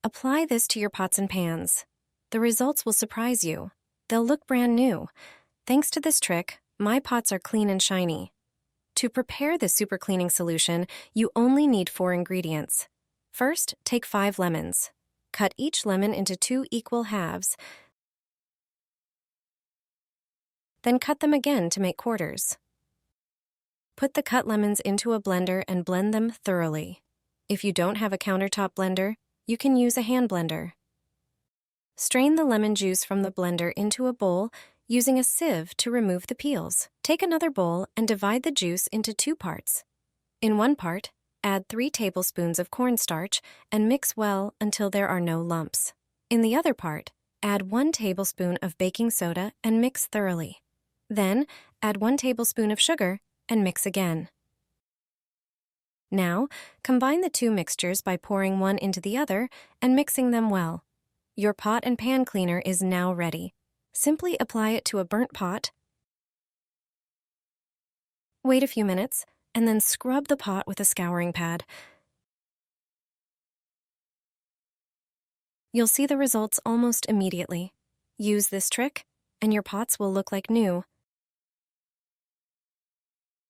Apply this to your pots and pans. The results will surprise you. They'll look brand new. Thanks to this trick, my pots are clean and shiny. To prepare this super cleaning solution, you only need 4 ingredients. First, take 5 lemons. Cut each lemon into 2 equal halves. Then cut them again to make quarters. Put the cut lemons into a blender and blend them thoroughly. If you don't have a countertop blender, you can use a hand blender. Strain the lemon juice from the blender into a bowl using a sieve to remove the peels. Take another bowl and divide the juice into 2 parts. In one part, add 3 tablespoons of cornstarch and mix well until there are no lumps. In the other part, add 1 tablespoon of baking soda and mix thoroughly. Then, add 1 tablespoon of sugar and mix again. Now, combine the 2 mixtures by pouring one into the other and mixing them well. Your pot and pan cleaner is now ready. Simply apply it to a burnt pot. Wait a few minutes, and then scrub the pot with a scouring pad. You'll see the results almost immediately. Use this trick, and your pots will look like new.